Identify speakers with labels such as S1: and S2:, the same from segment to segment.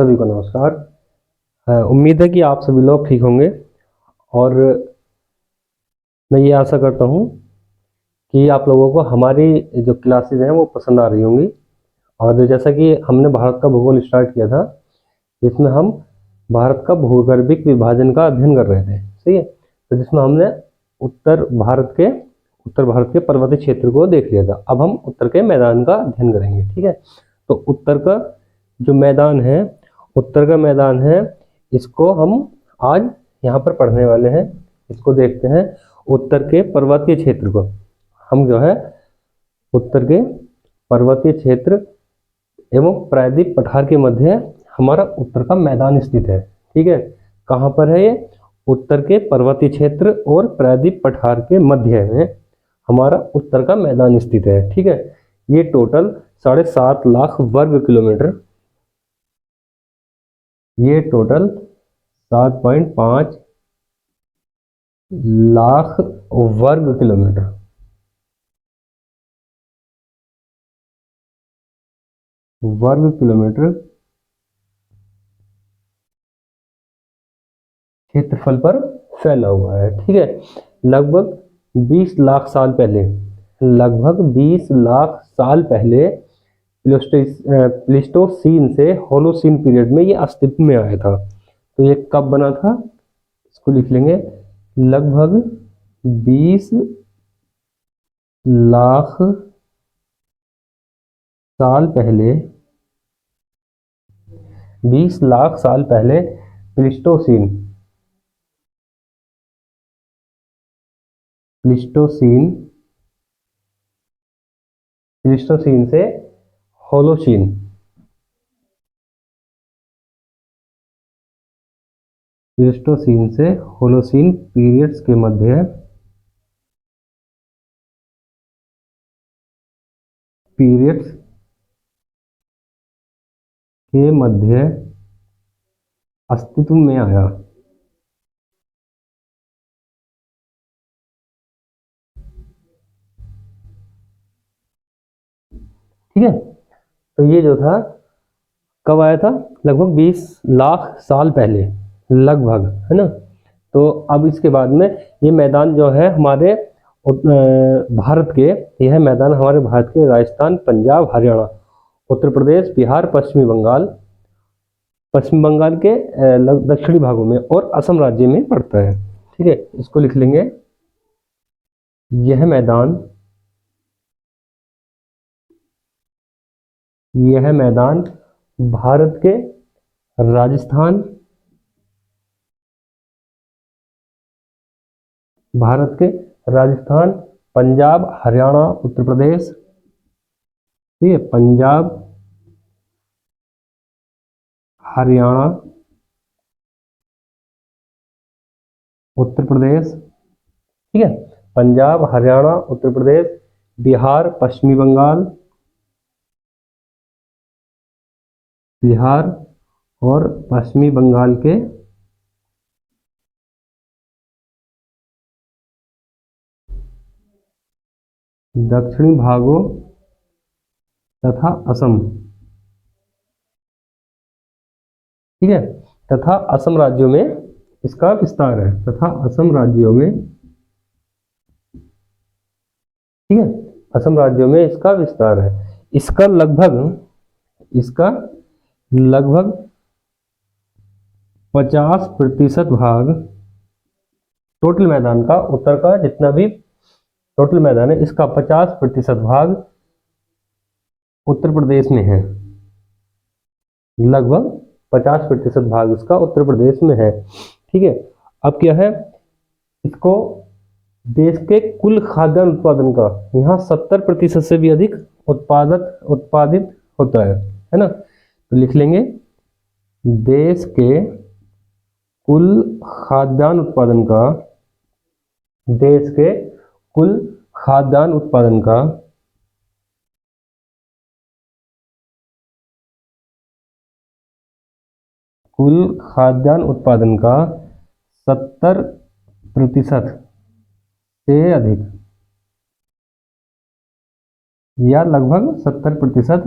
S1: सभी को नमस्कार। उम्मीद है कि आप सभी लोग ठीक होंगे और मैं ये आशा करता हूँ कि आप लोगों को हमारी जो क्लासेस हैं वो पसंद आ रही होंगी। और जैसा कि हमने भारत का भूगोल स्टार्ट किया था, जिसमें हम भारत का भूगर्भिक विभाजन का अध्ययन कर रहे थे, सही है। तो जिसमें हमने उत्तर भारत के पर्वतीय क्षेत्र को देख लिया था। अब हम उत्तर के मैदान का अध्ययन करेंगे, ठीक है। तो उत्तर का जो मैदान है, उत्तर का मैदान है, इसको हम आज यहाँ पर पढ़ने वाले हैं। इसको देखते हैं। उत्तर के पर्वतीय क्षेत्र को हम जो है उत्तर के पर्वतीय क्षेत्र एवं प्रायद्वीप पठार के मध्य हमारा उत्तर का मैदान स्थित है, ठीक है। कहाँ पर है ये? उत्तर के पर्वतीय क्षेत्र और प्रायद्वीप पठार के मध्य में हमारा उत्तर का मैदान स्थित है, ठीक है। ये टोटल 7.5 लाख वर्ग किलोमीटर, ये टोटल 7.5 लाख वर्ग किलोमीटर क्षेत्रफल पर फैला हुआ है, ठीक है। लगभग 20 लाख साल पहले, लगभग 20 लाख साल पहले प्लीस्टोसीन से होलोसीन पीरियड में ये अस्तित्व में आया था। तो ये कब बना था? इसको लिख लेंगे। लगभग 20 लाख साल पहले, 20 लाख साल पहले प्लीस्टोसीन से होलोसीन पीरियड्स के मध्य अस्तित्व में आया। ठीक है। तो ये जो था कब आया था? लगभग 20 लाख साल पहले, लगभग, है ना। तो अब इसके बाद में ये मैदान जो है हमारे भारत के, यह मैदान हमारे भारत के राजस्थान, पंजाब, हरियाणा, उत्तर प्रदेश, बिहार, पश्चिम बंगाल के दक्षिणी भागों में और असम राज्य में पड़ता है, ठीक है। इसको लिख लेंगे। यह मैदान भारत के राजस्थान, पंजाब, हरियाणा, उत्तर प्रदेश, ठीक है, पंजाब, हरियाणा, उत्तर प्रदेश, ठीक है, पंजाब, हरियाणा, उत्तर प्रदेश, बिहार, पश्चिमी बंगाल, बिहार और पश्चिमी बंगाल के दक्षिणी भागों तथा असम, ठीक है, तथा असम राज्यों में इसका विस्तार है, तथा असम राज्यों में, ठीक है, असम राज्यों में इसका विस्तार है। इसका लगभग 50% भाग टोटल मैदान का, उत्तर का जितना भी टोटल मैदान है, इसका 50% भाग उत्तर प्रदेश में है। लगभग 50% भाग इसका उत्तर प्रदेश में है, ठीक है। अब क्या है? इसको देश के कुल खाद्यान्न उत्पादन का यहाँ 70% से भी अधिक उत्पादित होता है ना। तो लिख लेंगे, देश के कुल खाद्यान्न उत्पादन का, देश के कुल खाद्यान्न उत्पादन का 70% से अधिक, या लगभग 70%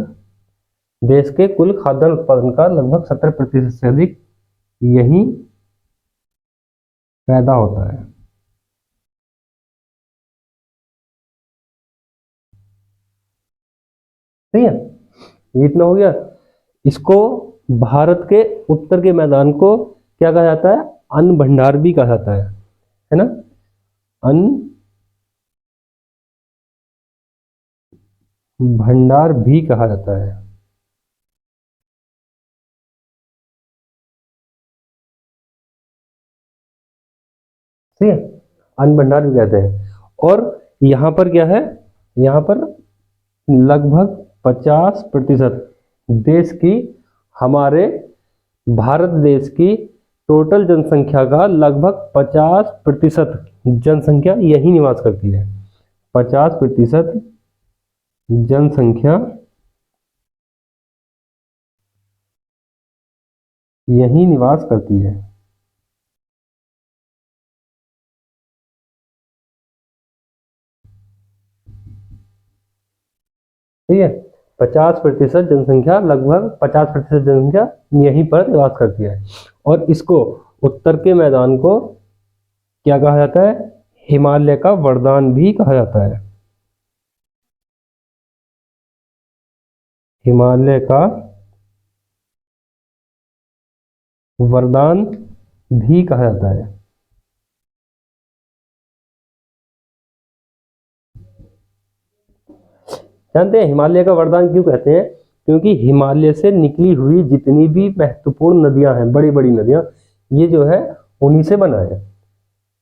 S1: देश के कुल खाद्यान्न उत्पादन का लगभग 70% से अधिक यहीं पैदा होता है। ठीक है, ये इतना हो गया। इसको भारत के उत्तर के मैदान को क्या कहा जाता है? अन्न भंडार भी कहा जाता है ना? अन्न भंडार भी कहा जाता है। ठीक है, अन्न भंडार भी कहते हैं। और यहाँ पर क्या है? यहाँ पर लगभग 50% देश की, हमारे भारत देश की टोटल जनसंख्या का लगभग 50% जनसंख्या यही निवास करती है। 50% जनसंख्या यही निवास करती है। ठीक है, 50% जनसंख्या, लगभग 50% जनसंख्या यहीं पर निवास करती है। और इसको, उत्तर के मैदान को क्या कहा जाता है? हिमालय का वरदान भी कहा जाता है। हिमालय का वरदान भी कहा जाता है। जानते हैं हिमालय का वरदान क्यों कहते हैं? क्योंकि हिमालय से निकली हुई जितनी भी महत्वपूर्ण नदियां हैं, बड़ी बड़ी नदियां, ये जो है उन्हीं से बना है।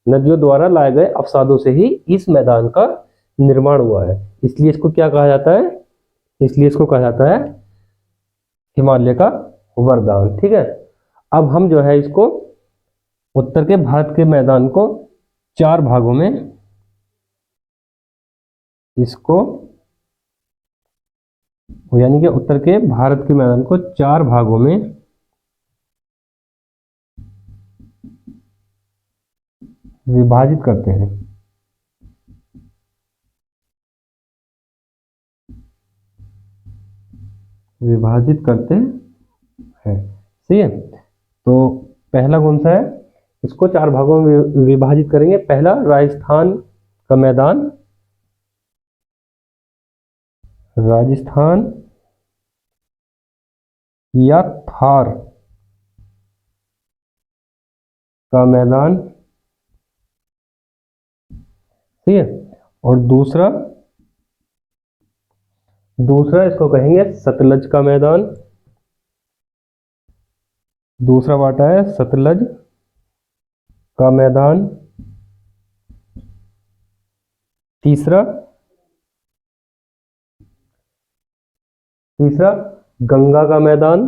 S1: नदियों द्वारा लाए गए अवसादों से ही इस मैदान का निर्माण हुआ है। इसलिए इसको क्या कहा जाता है? इसलिए इसको कहा जाता है हिमालय का वरदान। ठीक है, अब हम जो है इसको, उत्तर के भारत के मैदान को 4 भागों में, इसको यानी कि उत्तर के भारत के मैदान को 4 भागों में विभाजित करते हैं। विभाजित करते हैं, सही है। तो पहला कौन सा है? इसको 4 भागों में विभाजित करेंगे। पहला, राजस्थान का मैदान, राजस्थान या थार का मैदान, ठीक है। और दूसरा इसको कहेंगे सतलज का मैदान। दूसरा बाटा है सतलज का मैदान। तीसरा गंगा का मैदान।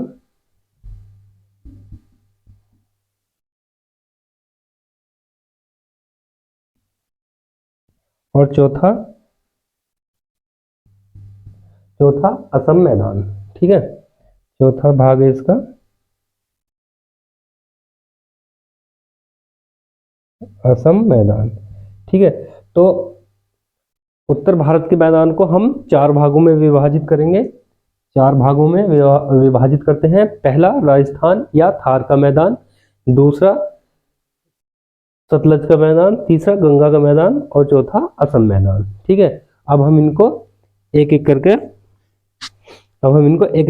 S1: और चौथा असम मैदान। ठीक है, चौथा भाग है इसका असम मैदान। ठीक है, तो उत्तर भारत के मैदान को हम 4 भागों में विभाजित करेंगे। 4 भागों में विभाजित करते हैं। पहला, राजस्थान या थार का मैदान। दूसरा, सतलज का मैदान। तीसरा, गंगा का मैदान। और चौथा, असम मैदान। ठीक है, अब हम इनको एक एक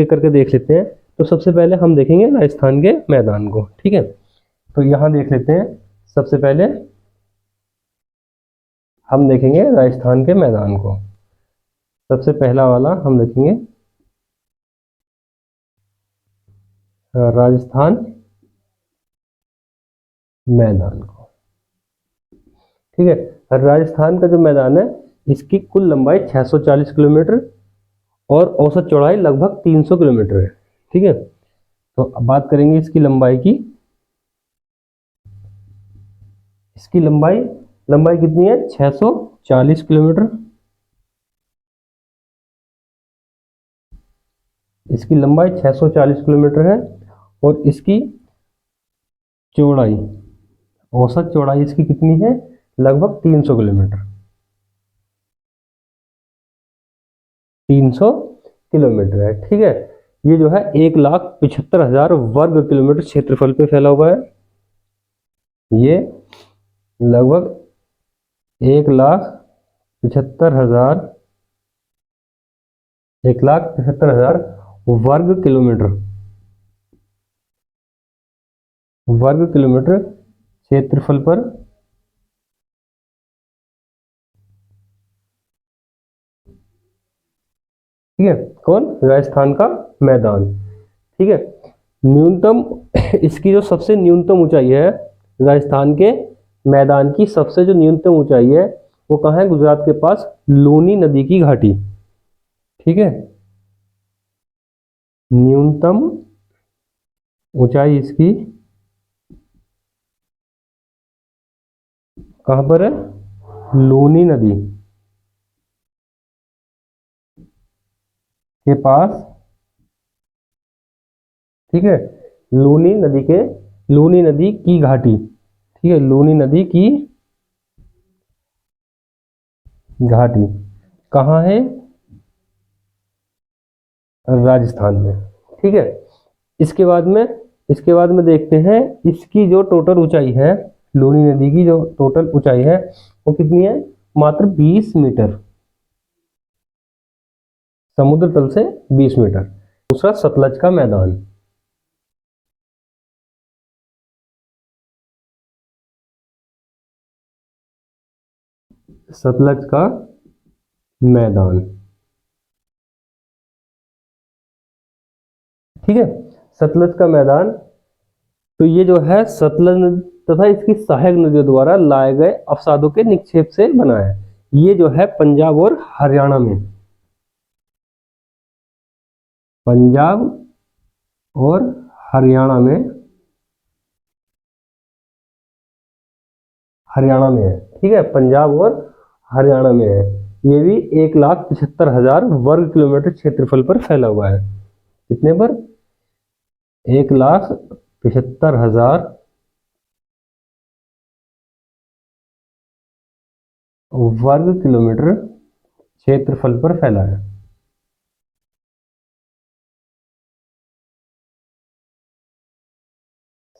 S1: करके देख लेते हैं। तो सबसे पहले हम देखेंगे राजस्थान के मैदान को। ठीक है, तो यहां देख लेते हैं। सबसे पहले हम देखेंगे राजस्थान के मैदान को। सबसे पहला वाला हम देखेंगे राजस्थान मैदान को। ठीक है, राजस्थान का जो मैदान है, इसकी कुल लंबाई 640 किलोमीटर और औसत चौड़ाई लगभग 300 किलोमीटर है। ठीक है, तो अब बात करेंगे इसकी लंबाई की। इसकी लंबाई कितनी है? 640 किलोमीटर। इसकी लंबाई 640 किलोमीटर है। और इसकी चौड़ाई, औसत चौड़ाई इसकी कितनी है? लगभग 300 किलोमीटर। 300 किलोमीटर है। ठीक है, ये जो है 1,75,000 वर्ग किलोमीटर क्षेत्रफल पे फैला हुआ है। ये लगभग 1,75,000 वर्ग किलोमीटर क्षेत्रफल पर ठीक है, कौन? राजस्थान का मैदान। ठीक है, न्यूनतम इसकी जो सबसे न्यूनतम ऊंचाई है, राजस्थान के मैदान की सबसे जो न्यूनतम ऊंचाई है वो कहाँ है? गुजरात के पास लूनी नदी की घाटी। ठीक है, न्यूनतम ऊंचाई इसकी कहाँ पर है? लूनी नदी के पास। ठीक है, लूनी नदी की घाटी। ठीक है, लूनी नदी की घाटी कहाँ है? राजस्थान में। ठीक है, इसके बाद में देखते हैं इसकी जो टोटल ऊंचाई है, लूनी नदी की जो टोटल ऊंचाई है वो कितनी है? मात्र 20 मीटर, समुद्र तल से 20 मीटर। दूसरा सतलज का मैदान। सतलज का मैदान। ठीक है, सतलज का मैदान। तो ये जो है सतलज तथा इसकी सहायक नदियों द्वारा लाए गए अवसादों के निक्षेप से बना है। ये जो है पंजाब और हरियाणा में, पंजाब और हरियाणा में है। ठीक है, पंजाब और हरियाणा में है। ये भी 1,75,000 वर्ग किलोमीटर क्षेत्रफल पर फैला हुआ है। कितने पर? 1,75,000 वर्ग किलोमीटर क्षेत्रफल पर फैला है।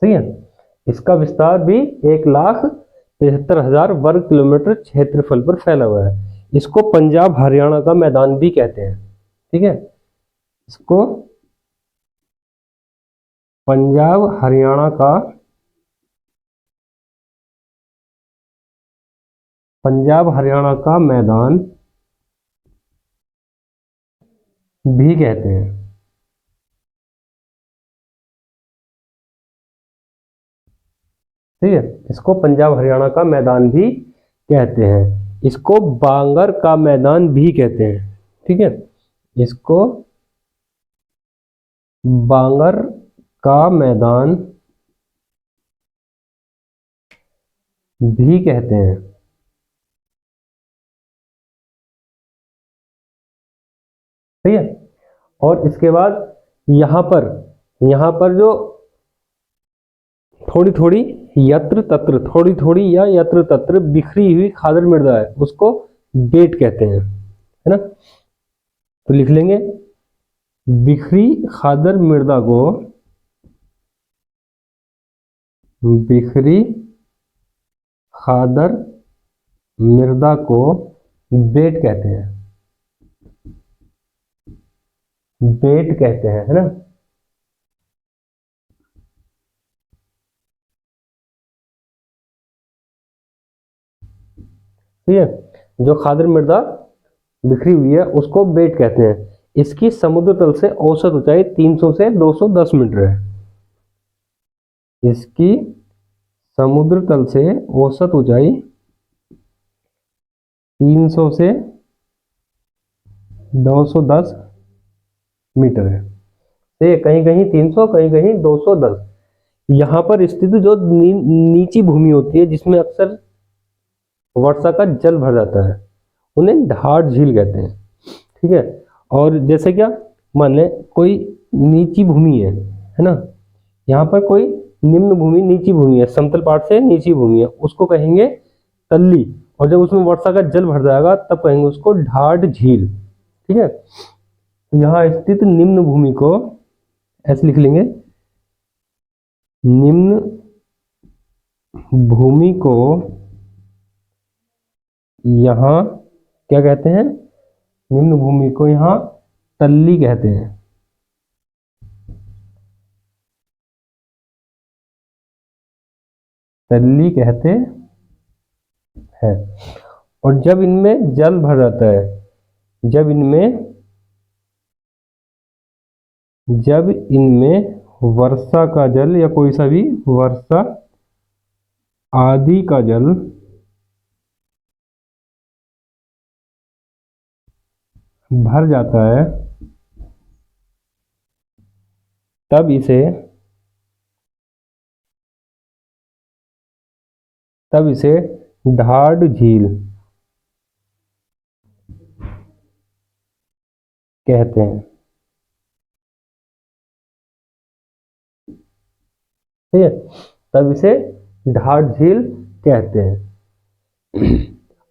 S1: सही है, इसका विस्तार भी 1,75,000 वर्ग किलोमीटर क्षेत्रफल पर फैला हुआ है। इसको पंजाब हरियाणा का मैदान भी कहते हैं। ठीक है, इसको पंजाब हरियाणा का मैदान भी कहते हैं। ठीक है, इसको पंजाब हरियाणा का मैदान भी कहते हैं। इसको बांगर का मैदान भी कहते हैं। ठीक है, इसको बांगर का मैदान भी कहते हैं। ठीक है, और इसके बाद यहाँ पर जो थोड़ी थोड़ी यत्र तत्र बिखरी हुई खादर मृदा है उसको बेट कहते हैं, है ना? तो लिख लेंगे बिखरी खादर मृदा को बेट कहते हैं। बेट कहते हैं, है ना? ठीक है, जो खादर मृदा बिखरी हुई है उसको बेट कहते हैं। इसकी समुद्र तल से औसत ऊंचाई 300 से 210 मीटर है। इसकी समुद्र तल से औसत ऊंचाई 300 से 210 मीटर है। तो कहीं कहीं 300, कहीं कहीं 210। यहाँ पर स्थित जो नीची भूमि होती है जिसमें अक्सर वर्षा का जल भर जाता है उन्हें ढाठ झील कहते हैं। ठीक है, और जैसे क्या मान लें कोई नीची भूमि है ना, यहाँ पर कोई निम्न भूमि नीची भूमि है, समतल पाट से नीची भूमि है, उसको कहेंगे तल्ली। और जब उसमें वर्षा का जल भर जाएगा तब कहेंगे उसको ढाठ झील। ठीक है, यहाँ स्थित निम्न भूमि को ऐसे लिख लेंगे, निम्न भूमि को यहाँ क्या कहते हैं, निम्न भूमि को यहाँ तल्ली कहते हैं। तल्ली कहते हैं। और जब इनमें जल भर जाता है, जब इनमें वर्षा का जल या कोई सा भी वर्षा आदि का जल भर जाता है, तब इसे ढाढ़ झील कहते हैं। ठीक है, तब इसे ढाढ़ झील कहते हैं।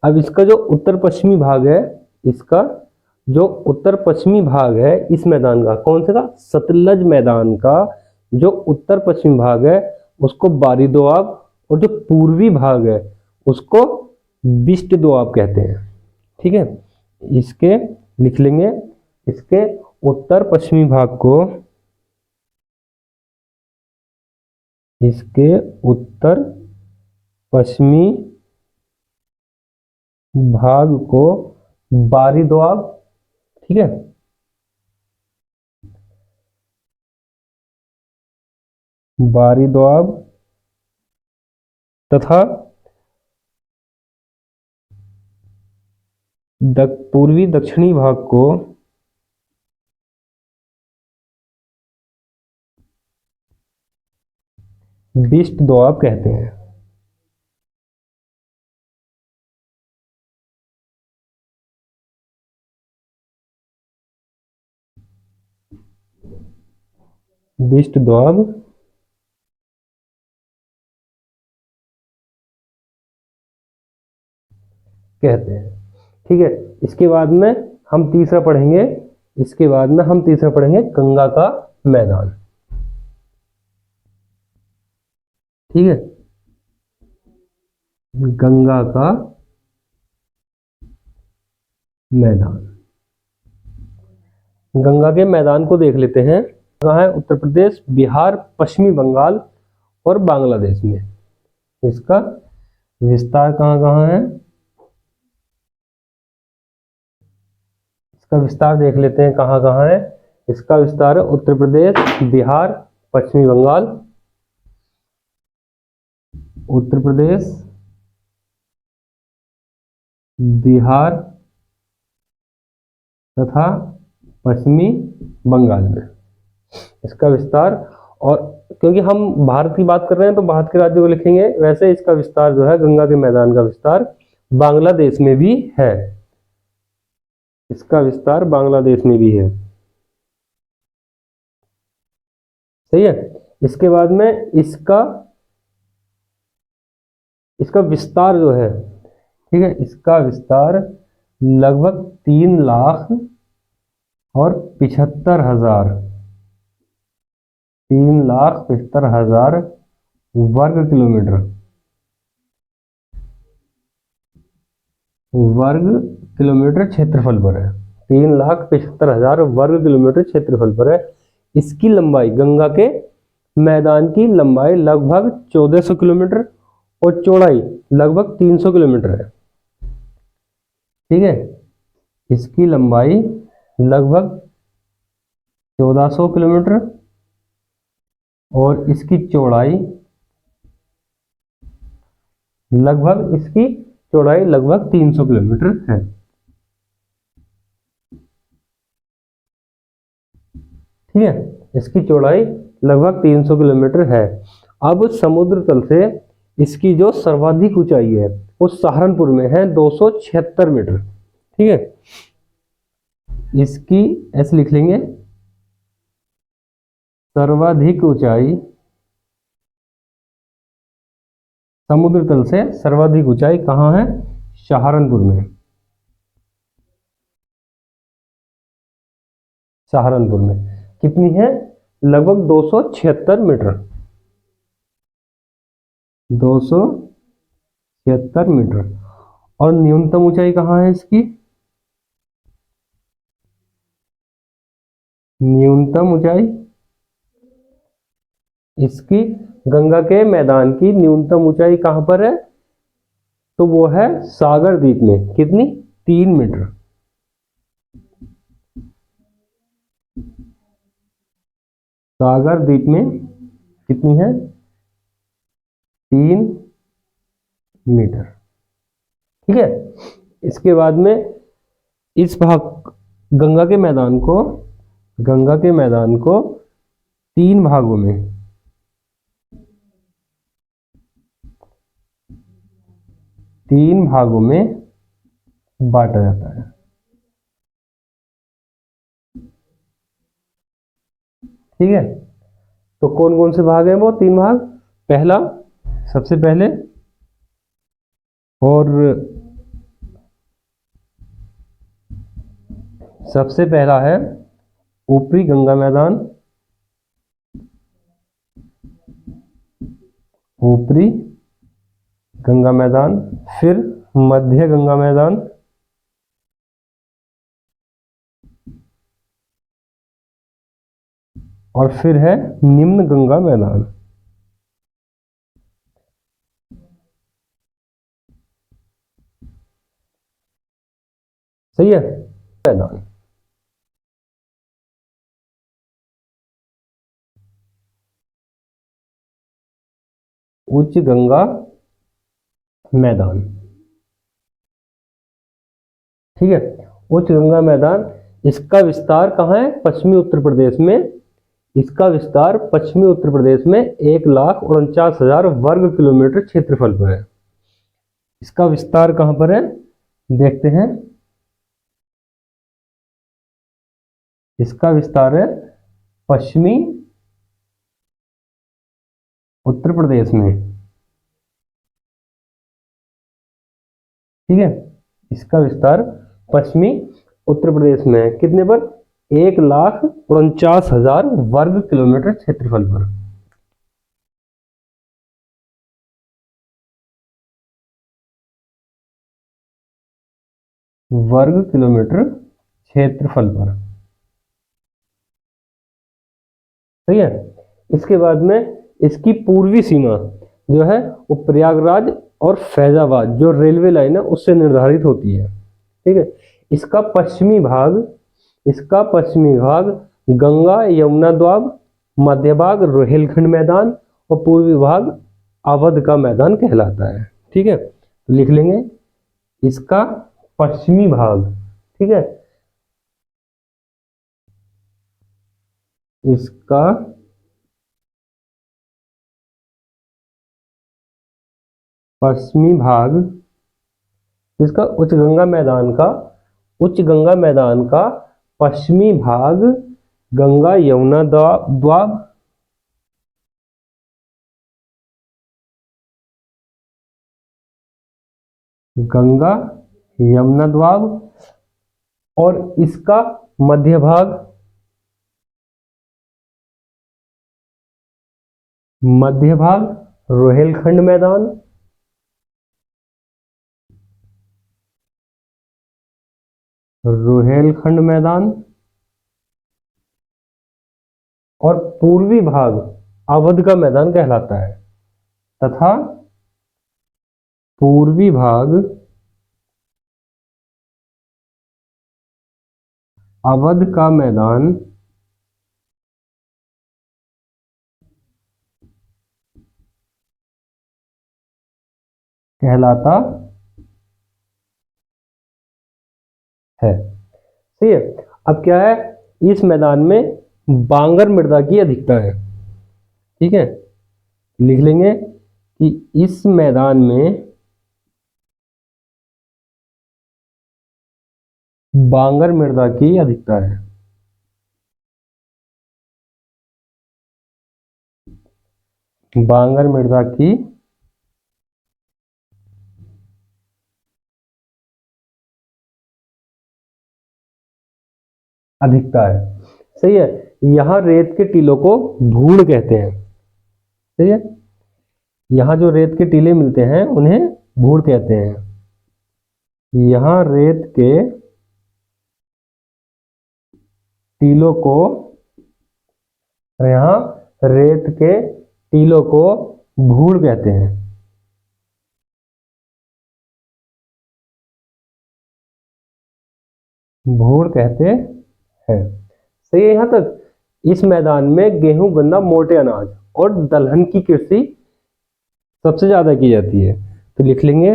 S1: अब इसका जो उत्तर पश्चिमी भाग है, इसका जो उत्तर पश्चिमी भाग है इस मैदान का, कौन से का, सतलज मैदान का जो उत्तर पश्चिमी भाग है उसको बारी दोआब, और जो पूर्वी भाग है उसको बिस्ट दोआब कहते हैं। ठीक है, इसके लिख लेंगे, इसके उत्तर पश्चिमी भाग को, इसके उत्तर पश्चिमी भाग को बारी दोआब, ठीक है, बारी दोआब तथा पूर्वी दक्षिणी भाग को बिस्ट दोआब कहते हैं। बिस्ट दोआब कहते हैं। ठीक है, इसके बाद में हम तीसरा पढ़ेंगे, इसके बाद में हम तीसरा पढ़ेंगे गंगा का मैदान। ठीक है, गंगा का मैदान, गंगा के मैदान को देख लेते हैं। कहाँ है, उत्तर प्रदेश, बिहार, पश्चिमी बंगाल और बांग्लादेश में। इसका विस्तार कहाँ कहाँ है, इसका विस्तार देख लेते हैं कहाँ कहाँ है। इसका विस्तार है उत्तर प्रदेश, बिहार, पश्चिमी बंगाल, उत्तर प्रदेश, बिहार तथा पश्चिमी बंगाल में इसका विस्तार। और क्योंकि हम भारत की बात कर रहे हैं तो भारत के राज्यों को लिखेंगे, वैसे इसका विस्तार जो है, गंगा के मैदान का विस्तार बांग्लादेश में भी है, इसका विस्तार बांग्लादेश में भी है। सही है, इसके बाद में इसका विस्तार जो है, ठीक है, इसका विस्तार लगभग 3,75,000 वर्ग किलोमीटर क्षेत्रफल पर है। 3,75,000 वर्ग किलोमीटर क्षेत्रफल पर है। इसकी लंबाई, गंगा के मैदान की लंबाई लगभग 1400 किलोमीटर और चौड़ाई लगभग 300 किलोमीटर है। ठीक है, इसकी लंबाई लगभग 1400 किलोमीटर और इसकी चौड़ाई लगभग 300 किलोमीटर है। ठीक है, इसकी चौड़ाई लगभग 300 किलोमीटर है। अब समुद्र तल से इसकी जो सर्वाधिक ऊंचाई है वो सहारनपुर में है 276 मीटर। ठीक है, इसकी ऐसे लिख लेंगे, सर्वाधिक ऊंचाई, समुद्र तल से सर्वाधिक ऊंचाई कहाँ है, सहारनपुर में। सहारनपुर में कितनी है? लगभग 276 मीटर, 276 मीटर। और न्यूनतम ऊंचाई कहाँ है इसकी? न्यूनतम ऊंचाई इसकी गंगा के मैदान की न्यूनतम ऊंचाई कहां पर है? तो वो है सागर द्वीप में। कितनी? 3 मीटर। सागर द्वीप में कितनी है? 3 मीटर। ठीक है। इसके बाद में इस भाग गंगा के मैदान को, गंगा के मैदान को 3 भागों में, 3 भागों में बांटा जाता है। ठीक है। तो कौन कौन से भाग हैं वो 3 भाग? पहला, सबसे पहले, और सबसे पहला है ऊपरी गंगा मैदान, ऊपरी गंगा मैदान। फिर मध्य गंगा मैदान, और फिर है निम्न गंगा मैदान। सही है। मैदान, उच्च गंगा मैदान। ठीक है। उच्च गंगा मैदान, इसका विस्तार कहाँ है? पश्चिमी उत्तर प्रदेश में। इसका विस्तार पश्चिमी उत्तर प्रदेश में 1,49,000 वर्ग किलोमीटर क्षेत्रफल पर है। इसका विस्तार कहां पर है? देखते हैं। इसका विस्तार है पश्चिमी उत्तर प्रदेश में। ठीक है। इसका विस्तार पश्चिमी उत्तर प्रदेश में है। कितने पर? 1,49,000 वर्ग किलोमीटर क्षेत्रफल पर। वर्ग किलोमीटर क्षेत्रफल पर। सही है। इसके बाद में इसकी पूर्वी सीमा जो है वो प्रयागराज और फैजाबाद जो रेलवे लाइन है उससे निर्धारित होती है। ठीक है। इसका पश्चिमी भाग, इसका पश्चिमी भाग गंगा यमुना द्वाब, मध्य भाग रोहिलखंड मैदान, और पूर्वी भाग अवध का मैदान कहलाता है। ठीक है। तो लिख लेंगे इसका पश्चिमी भाग। ठीक है। इसका पश्चिमी भाग, इसका उच्च गंगा मैदान का, उच्च गंगा मैदान का पश्चिमी भाग गंगा यमुना द्वाब, गंगा यमुना द्वाब, और इसका मध्य भाग, मध्य भाग रोहिलखंड मैदान, रोहिलखंड मैदान, और पूर्वी भाग अवध का मैदान कहलाता है। तथा पूर्वी भाग अवध का मैदान कहलाता है। सही है। अब क्या है? इस मैदान में बांगर मृदा की अधिकता है। ठीक है। लिख लेंगे कि इस मैदान में बांगर मृदा की अधिकता है। बांगर मृदा की अधिकता है। सही है। यहाँ रेत के टीलों को भूड़ कहते हैं। सही है, यहाँ जो रेत के टीले मिलते हैं उन्हें भूड़ कहते हैं। यहाँ रेत के टीलों को, यहाँ रेत के टीलों को भूड़ कहते हैं। भूड़ कहते हैं। सही है यहाँ तक। इस मैदान में गेहूं, गन्ना, मोटे अनाज और दलहन की कृषि सबसे ज्यादा की जाती है। तो लिख लेंगे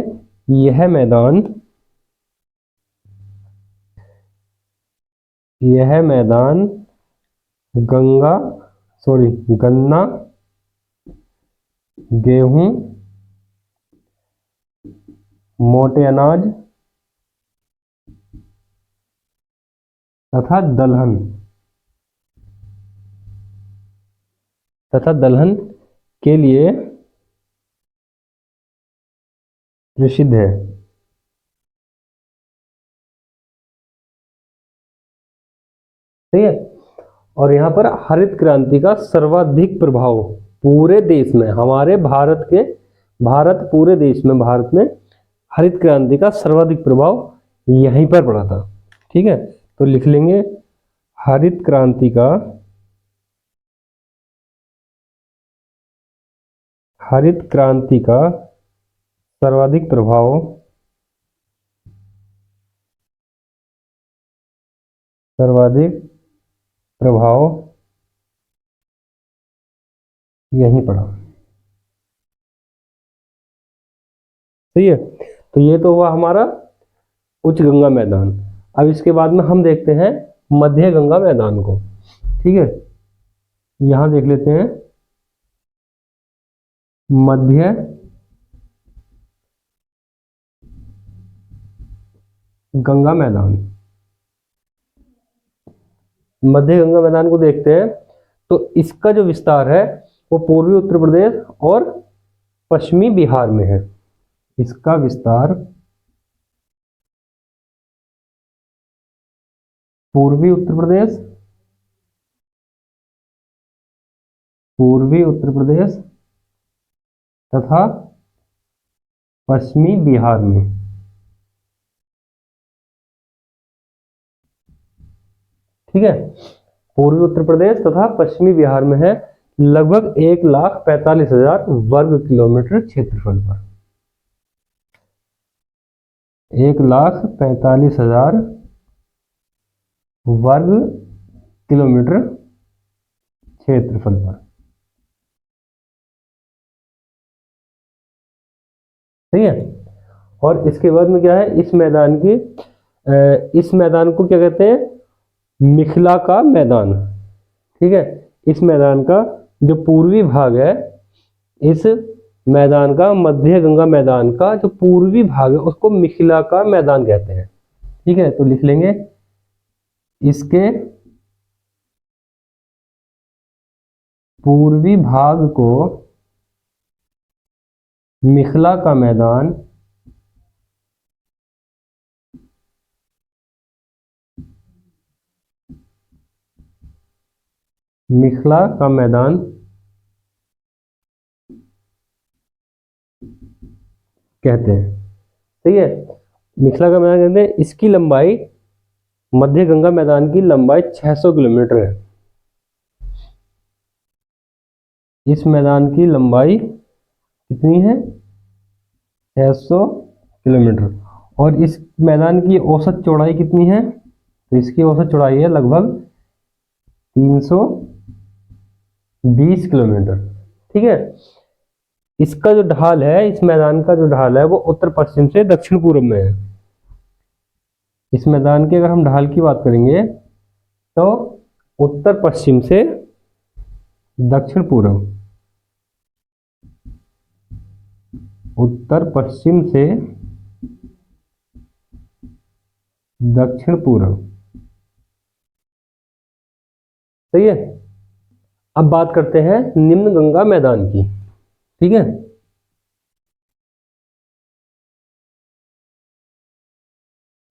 S1: यह मैदान गन्ना, गेहूं, मोटे अनाज तथा दलहन के लिए प्रसिद्ध है। सही है। और यहाँ पर हरित क्रांति का सर्वाधिक प्रभाव पूरे देश में, भारत पूरे देश में, भारत में हरित क्रांति का सर्वाधिक प्रभाव यहीं पर पड़ा था। ठीक है, तो लिख लेंगे हरित क्रांति का सर्वाधिक प्रभाव यहीं पड़ा। सही है, तो ये तो हुआ हमारा उच्च गंगा मैदान। अब इसके बाद में हम देखते हैं मध्य गंगा मैदान को। ठीक है, यहां देख लेते हैं मध्य गंगा मैदान। मध्य गंगा मैदान को देखते हैं तो इसका जो विस्तार है वो पूर्वी उत्तर प्रदेश और पश्चिमी बिहार में है। इसका विस्तार पूर्वी उत्तर प्रदेश तथा पश्चिमी बिहार में। ठीक है, पूर्वी उत्तर प्रदेश तथा पश्चिमी बिहार में है। लगभग 1,45,000 वर्ग किलोमीटर क्षेत्रफल पर। 1,45,000 वर्ग किलोमीटर क्षेत्रफल पर। सही है, और इसके बाद में क्या है, इस मैदान को क्या कहते हैं, मिथिला का मैदान। ठीक है, इस मैदान का जो पूर्वी भाग है, इस मैदान का, मध्य गंगा मैदान का जो पूर्वी भाग है उसको मिथिला का मैदान कहते हैं। ठीक है, तो लिख लेंगे इसके पूर्वी भाग को मिथिला का मैदान कहते हैं। सही है, मिथिला का मैदान कहते हैं। इसकी लंबाई, मध्य गंगा मैदान की लंबाई 600 किलोमीटर है। इस मैदान की लंबाई कितनी है, 600 किलोमीटर। और इस मैदान की औसत चौड़ाई कितनी है, तो इसकी औसत चौड़ाई है लगभग 320 किलोमीटर। ठीक है, इसका जो ढाल है, इस मैदान का जो ढाल है वो उत्तर पश्चिम से दक्षिण पूर्व में है। इस मैदान के अगर हम ढाल की बात करेंगे तो उत्तर पश्चिम से दक्षिण पूर्व, उत्तर पश्चिम से दक्षिण पूर्व। सही है, अब बात करते हैं निम्न गंगा मैदान की। ठीक है,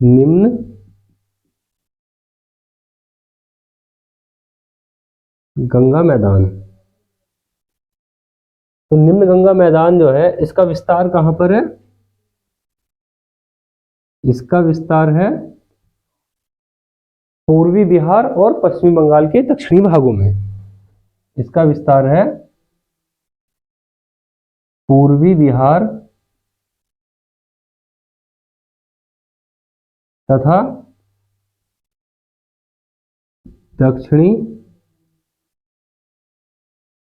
S1: निम्न गंगा मैदान। तो निम्न गंगा मैदान जो है इसका विस्तार कहाँ पर है? इसका विस्तार है पूर्वी बिहार और पश्चिमी बंगाल के दक्षिणी भागों में। इसका विस्तार है पूर्वी बिहार तथा दक्षिणी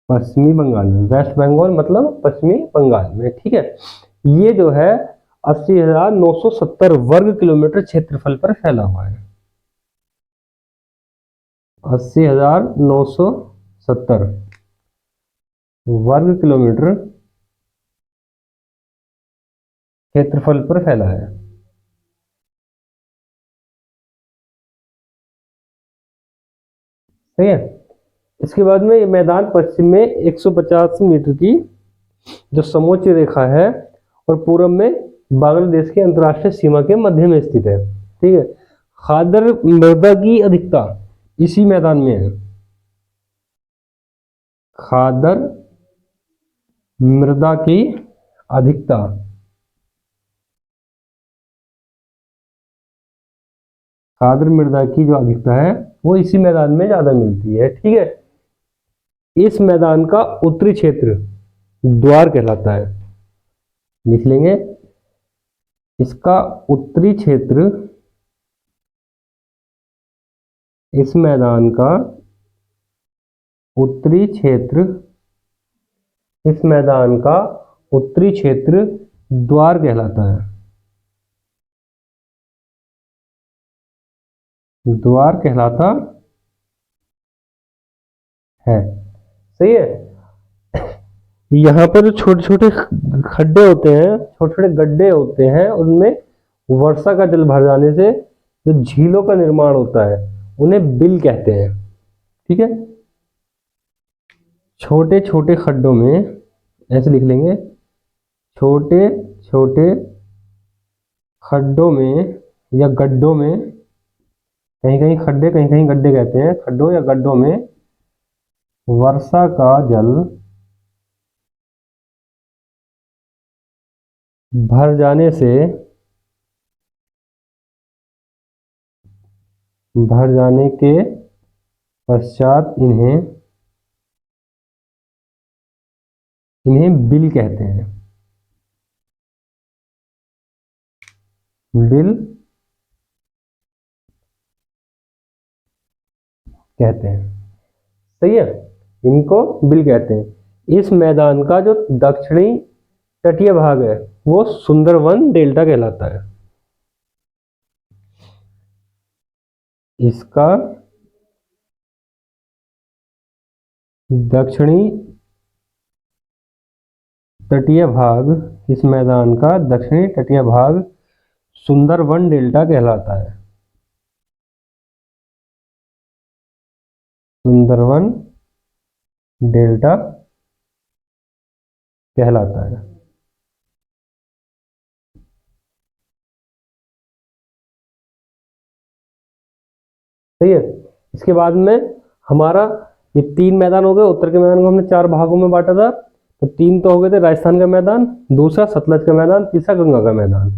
S1: पश्चिमी बंगाल में। वेस्ट बंगाल मतलब पश्चिमी बंगाल में, ठीक है। ये जो है 80,970 वर्ग किलोमीटर क्षेत्रफल पर फैला हुआ है। 80,970 वर्ग किलोमीटर क्षेत्रफल पर फैला है। सही है। इसके बाद में ये मैदान पश्चिम में 150 मीटर की जो समोच्च रेखा है और पूर्व में बांग्लादेश की अंतर्राष्ट्रीय सीमा के मध्य में स्थित है, ठीक है। खादर मृदा की अधिकता इसी मैदान में है। खादर मृदा की अधिकता खादर मृदा की जो अधिकता है वो इसी मैदान में ज्यादा मिलती है, ठीक है। इस मैदान का उत्तरी क्षेत्र द्वार कहलाता है। लिख लेंगे, इसका उत्तरी क्षेत्र, इस मैदान का उत्तरी क्षेत्र, इस मैदान का उत्तरी क्षेत्र द्वार कहलाता है। द्वार कहलाता है। सही है। यहाँ पर जो छोटे छोटे खड्डे होते हैं, छोटे छोटे गड्ढे होते हैं, उनमें वर्षा का जल भर जाने से जो झीलों का निर्माण होता है उन्हें बिल कहते हैं, ठीक है। छोटे छोटे खड्डों में, ऐसे लिख लेंगे, छोटे छोटे खड्डों में या गड्ढों में, कहीं कहीं खड्डे कहीं कहीं गड्ढे कहते हैं, खड्डों या गड्ढों में वर्षा का जल भर जाने से, भर जाने के पश्चात इन्हें बिल कहते हैं। बिल कहते हैं। सही है, इनको बिल कहते हैं। इस मैदान का जो दक्षिणी तटीय भाग है वो सुंदरवन डेल्टा कहलाता है। इसका दक्षिणी तटीय भाग, इस मैदान का दक्षिणी तटीय भाग सुंदरवन डेल्टा कहलाता है। सुंदरवन डेल्टा कहलाता है। सही है। इसके बाद में हमारा ये 3 मैदान हो गए। उत्तर के मैदान को हमने 4 भागों में बांटा था। तो 3 तो हो गए थे, राजस्थान का मैदान, दूसरा सतलज का मैदान, तीसरा गंगा का मैदान,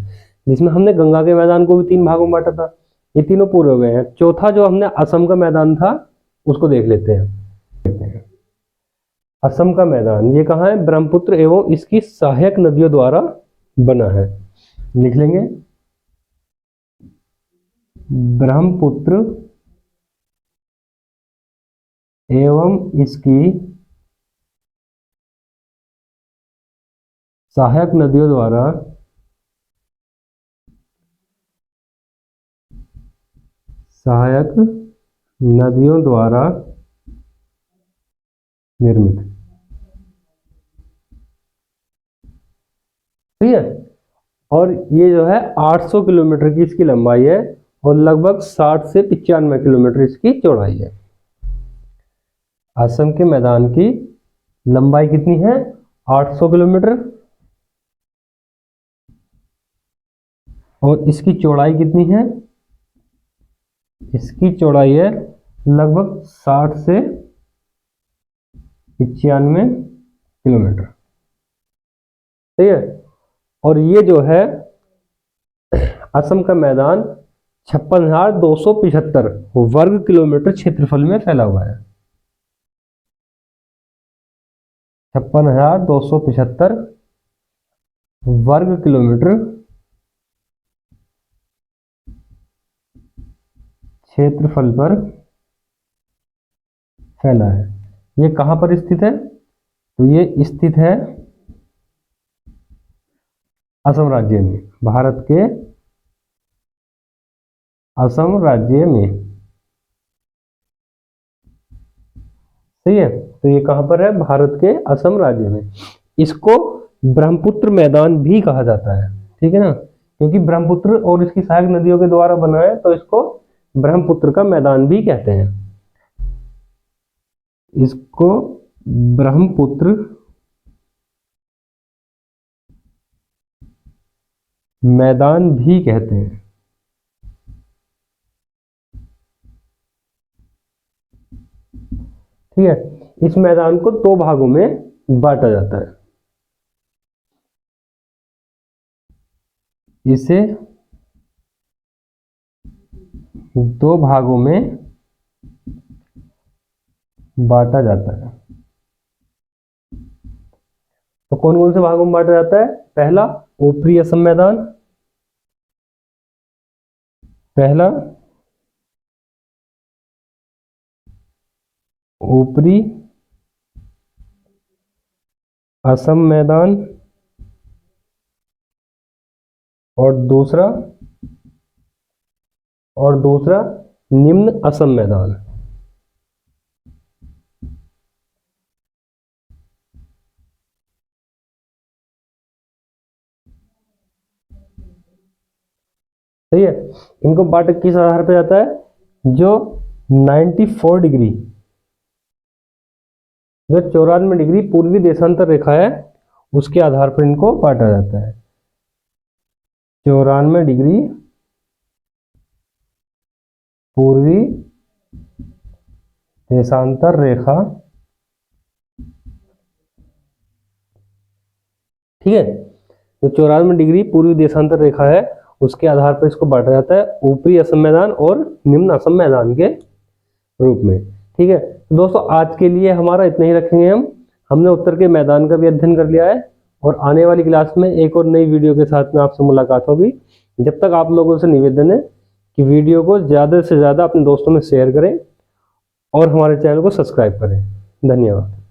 S1: जिसमें हमने गंगा के मैदान को भी 3 भागों में बांटा था। ये तीनों पूरे हो गए हैं। चौथा जो हमने असम का मैदान था उसको देख लेते हैं। असम का मैदान ये कहाँ है? ब्रह्मपुत्र एवं इसकी सहायक नदियों द्वारा बना है। लिख लेंगे, ब्रह्मपुत्र एवं इसकी सहायक नदियों द्वारा निर्मित। ठीक है। और ये जो है 800 किलोमीटर की इसकी लंबाई है और लगभग 60 से 95 किलोमीटर इसकी चौड़ाई है। असम के मैदान की लंबाई कितनी है? 800 किलोमीटर। और इसकी चौड़ाई कितनी है? इसकी चौड़ाई है लगभग 60 से 95 किलोमीटर, ठीक है। और ये जो है असम का मैदान 56,275 वर्ग किलोमीटर क्षेत्रफल में फैला हुआ है। 56,275 वर्ग किलोमीटर क्षेत्रफल पर फैला है। ये कहां पर स्थित है? तो ये स्थित है असम राज्य में, भारत के असम राज्य में, सही है। तो ये कहां पर है? भारत के असम राज्य में। इसको ब्रह्मपुत्र मैदान भी कहा जाता है, ठीक है ना, क्योंकि ब्रह्मपुत्र और इसकी सहायक नदियों के द्वारा बना है, तो इसको ब्रह्मपुत्र का मैदान भी कहते हैं। इसको ब्रह्मपुत्र मैदान भी कहते हैं, ठीक है। इस मैदान को दो भागों में बांटा जाता है। इसे दो भागों में बांटा जाता है। तो कौन कौन से भागों में बांटा जाता है? पहला ऊपरी असम मैदान, पहला ऊपरी असम मैदान और दूसरा निम्न असम मैदान। सही है। इनको बांटा किस आधार पर जाता है? जो 94 डिग्री, जो 94 डिग्री पूर्वी देशांतर रेखा है, उसके आधार पर इनको बांटा जाता है। 94 डिग्री पूर्वी देशांतर रेखा, ठीक है। तो 94 डिग्री पूर्वी देशांतर रेखा है, उसके आधार पर इसको बांटा जाता है ऊपरी असम मैदान और निम्न असम मैदान के रूप में, ठीक है। तो दोस्तों आज के लिए हमारा इतना ही रखेंगे। हमने उत्तर के मैदान का भी अध्ययन कर लिया है, और आने वाली क्लास में एक और नई वीडियो के साथ में आपसे मुलाकात होगी। जब तक आप लोगों से निवेदन है कि वीडियो को ज़्यादा से ज़्यादा अपने दोस्तों में शेयर करें और हमारे चैनल को सब्सक्राइब करें। धन्यवाद।